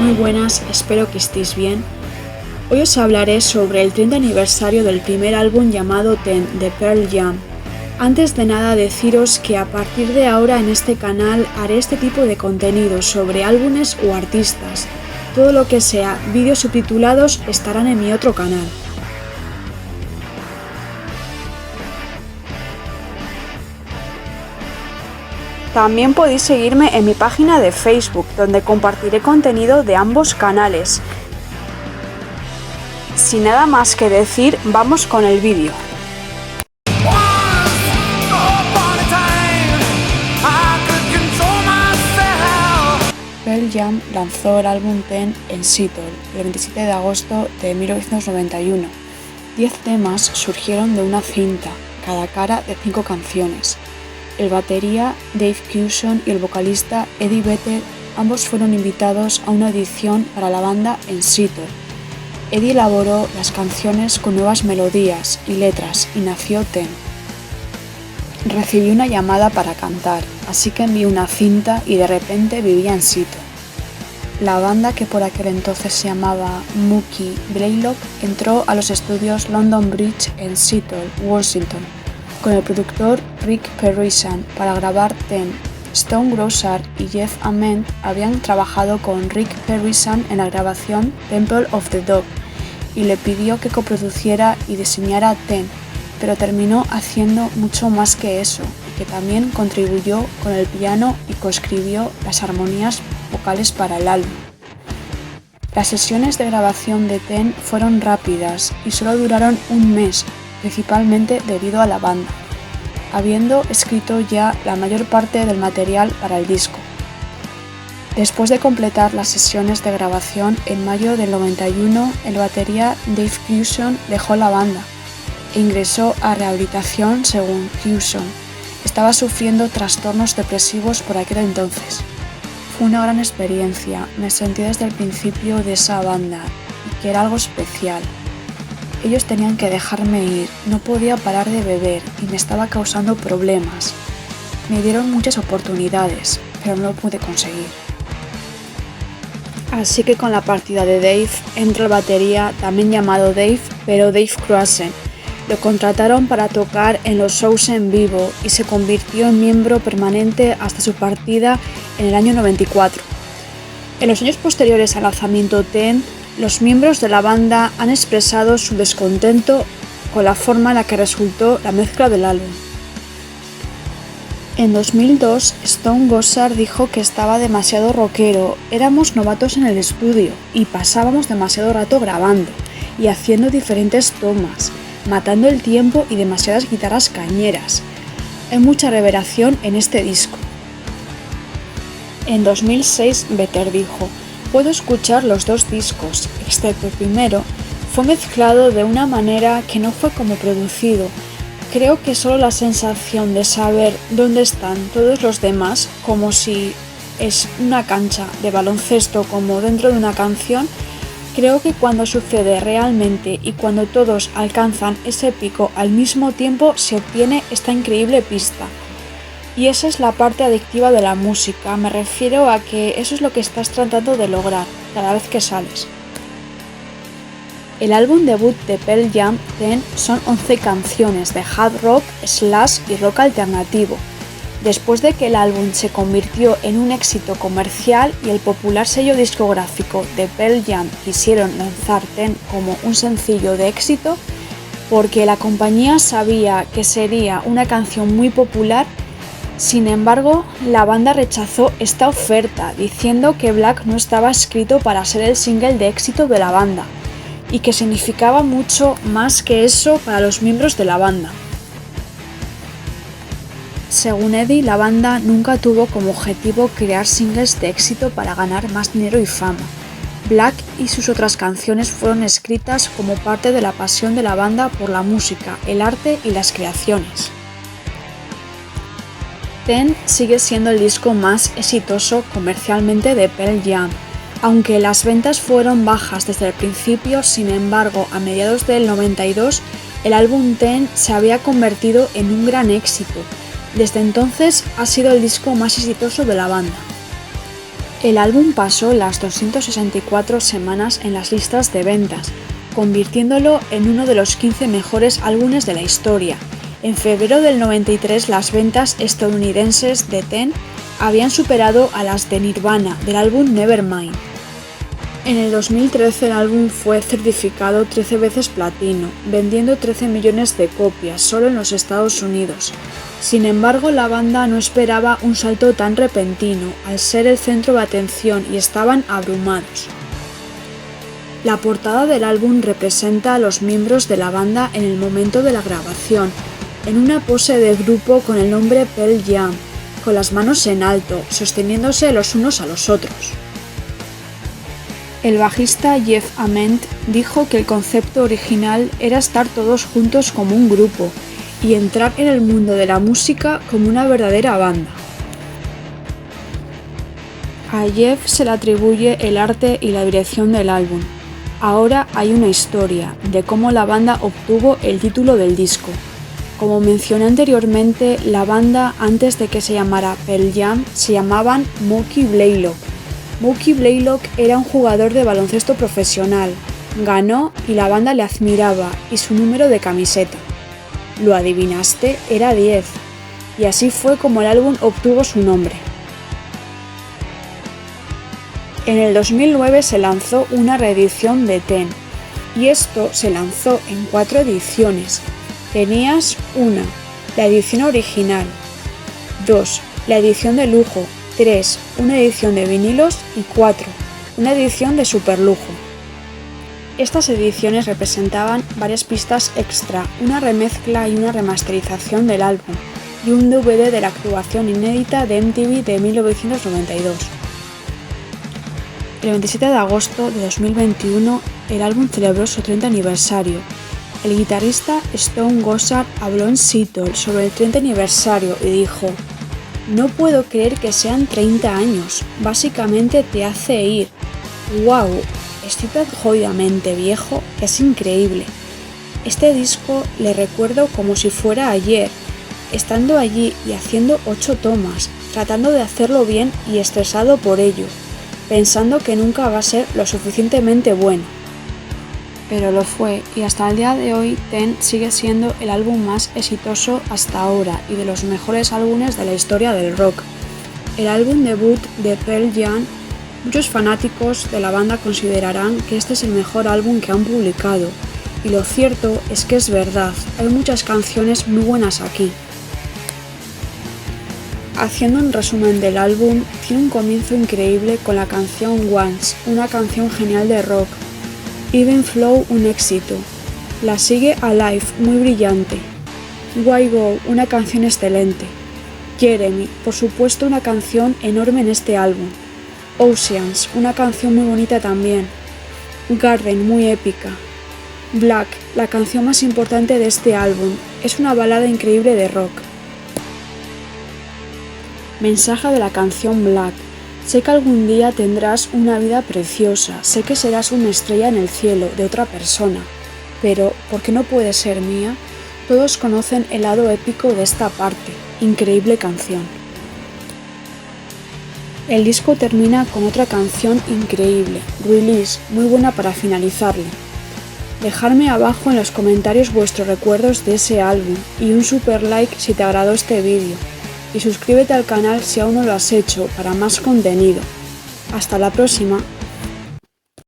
Muy buenas, espero que estéis bien. Hoy os hablaré sobre el 30 aniversario del primer álbum llamado Ten de Pearl Jam. Antes de nada deciros que a partir de ahora en este canal haré este tipo de contenido sobre álbumes o artistas. Todo lo que sea vídeos subtitulados estarán en mi otro canal. También podéis seguirme en mi página de Facebook, donde compartiré contenido de ambos canales. Sin nada más que decir, vamos con el vídeo. Pearl Jam lanzó el álbum Ten en Seattle el 27 de agosto de 1991. 10 temas surgieron de una cinta, cada cara de 5 canciones. El batería Dave Cushon y el vocalista Eddie Vedder ambos fueron invitados a una audición para la banda en Seattle. Eddie elaboró las canciones con nuevas melodías y letras y nació Ten. Recibí una llamada para cantar, así que envié una cinta y de repente vivía en Seattle. La banda, que por aquel entonces se llamaba Mookie Blaylock, entró a los estudios London Bridge en Seattle, Washington, con el productor Rick Parisian para grabar Ten. Stone Gossard y Jeff Ament habían trabajado con Rick Parisian en la grabación Temple of the Dog y le pidió que coproduciera y diseñara Ten, pero terminó haciendo mucho más que eso y que también contribuyó con el piano y coescribió las armonías vocales para el álbum. Las sesiones de grabación de Ten fueron rápidas y solo duraron un mes, principalmente debido a la banda, habiendo escrito ya la mayor parte del material para el disco. Después de completar las sesiones de grabación en mayo del 91, el batería Dave Cushon dejó la banda e ingresó a rehabilitación. Según Cushon, estaba sufriendo trastornos depresivos por aquel entonces. Fue una gran experiencia, me sentí desde el principio de esa banda y que era algo especial. Ellos tenían que dejarme ir, no podía parar de beber y me estaba causando problemas. Me dieron muchas oportunidades, pero no lo pude conseguir. Así que con la partida de Dave entra el batería, también llamado Dave, pero Dave Grusin. Lo contrataron para tocar en los shows en vivo y se convirtió en miembro permanente hasta su partida en el año 94. En los años posteriores al lanzamiento Ten, los miembros de la banda han expresado su descontento con la forma en la que resultó la mezcla del álbum. En 2002, Stone Gossard dijo que estaba demasiado rockero, éramos novatos en el estudio y pasábamos demasiado rato grabando y haciendo diferentes tomas, matando el tiempo y demasiadas guitarras cañeras. Hay mucha reverberación en este disco. En 2006, Vedder dijo: puedo escuchar los dos discos, excepto el primero, fue mezclado de una manera que no fue como producido. Creo que solo la sensación de saber dónde están todos los demás, como si es una cancha de baloncesto como dentro de una canción, creo que cuando sucede realmente y cuando todos alcanzan ese pico al mismo tiempo se obtiene esta increíble pista. Y esa es la parte adictiva de la música, me refiero a que eso es lo que estás tratando de lograr cada vez que sales. El álbum debut de Pearl Jam, Ten, son 11 canciones de hard rock, slash y rock alternativo. Después de que el álbum se convirtió en un éxito comercial y el popular sello discográfico de Pearl Jam quisieron lanzar Ten como un sencillo de éxito, porque la compañía sabía que sería una canción muy popular. Sin embargo, la banda rechazó esta oferta, diciendo que Black no estaba escrito para ser el single de éxito de la banda, y que significaba mucho más que eso para los miembros de la banda. Según Eddie, la banda nunca tuvo como objetivo crear singles de éxito para ganar más dinero y fama. Black y sus otras canciones fueron escritas como parte de la pasión de la banda por la música, el arte y las creaciones. Ten sigue siendo el disco más exitoso comercialmente de Pearl Jam. Aunque las ventas fueron bajas desde el principio, sin embargo, a mediados del 92, el álbum Ten se había convertido en un gran éxito, Desde entonces ha sido el disco más exitoso de la banda. El álbum pasó las 264 semanas en las listas de ventas, convirtiéndolo en uno de los 15 mejores álbumes de la historia. En febrero del 93 las ventas estadounidenses de Ten habían superado a las de Nirvana del álbum Nevermind. En el 2013 el álbum fue certificado 13 veces platino, vendiendo 13 millones de copias solo en los Estados Unidos. Sin embargo, la banda no esperaba un salto tan repentino al ser el centro de atención y estaban abrumados. La portada del álbum representa a los miembros de la banda en el momento de la grabación, en una pose de grupo con el nombre Pearl Jam, con las manos en alto, sosteniéndose los unos a los otros. El bajista Jeff Ament dijo que el concepto original era estar todos juntos como un grupo y entrar en el mundo de la música como una verdadera banda. A Jeff se le atribuye el arte y la dirección del álbum. Ahora hay una historia de cómo la banda obtuvo el título del disco. Como mencioné anteriormente, la banda antes de que se llamara Pearl Jam se llamaban Mookie Blaylock. Mookie Blaylock era un jugador de baloncesto profesional, ganó y la banda le admiraba y su número de camiseta. ¿Lo adivinaste? Era 10. Y así fue como el álbum obtuvo su nombre. En el 2009 se lanzó una reedición de Ten, y esto se lanzó en 4 ediciones. Tenías 1, la edición original, 2, la edición de lujo, 3, una edición de vinilos y 4, una edición de superlujo. Estas ediciones representaban varias pistas extra, una remezcla y una remasterización del álbum, y un DVD de la actuación inédita de MTV de 1992. El 27 de agosto de 2021, el álbum celebró su 30 aniversario. El guitarrista Stone Gossard habló en Seattle sobre el 30 aniversario y dijo: "No puedo creer que sean 30 años, básicamente te hace ir. ¡Wow! Estoy tan jodidamente viejo que es increíble. Este disco le recuerdo como si fuera ayer, estando allí y haciendo 8 tomas, tratando de hacerlo bien y estresado por ello, pensando que nunca va a ser lo suficientemente bueno". Pero lo fue, y hasta el día de hoy Ten sigue siendo el álbum más exitoso hasta ahora y de los mejores álbumes de la historia del rock. El álbum debut de Pearl Jam, muchos fanáticos de la banda considerarán que este es el mejor álbum que han publicado, y lo cierto es que es verdad, hay muchas canciones muy buenas aquí. Haciendo un resumen del álbum, tiene un comienzo increíble con la canción Once, una canción genial de rock. Even Flow, un éxito. La sigue Alive, muy brillante. Why Go, una canción excelente. Jeremy, por supuesto una canción enorme en este álbum. Oceans, una canción muy bonita también. Garden, muy épica. Black, la canción más importante de este álbum, es una balada increíble de rock. Mensaje de la canción Black. Sé que algún día tendrás una vida preciosa, sé que serás una estrella en el cielo de otra persona, pero ¿por qué no puede ser mía? Todos conocen el lado épico de esta parte, increíble canción. El disco termina con otra canción increíble, Release, muy buena para finalizarlo. Dejadme abajo en los comentarios vuestros recuerdos de ese álbum y un super like si te agradó este vídeo. Y suscríbete al canal si aún no lo has hecho para más contenido. Hasta la próxima.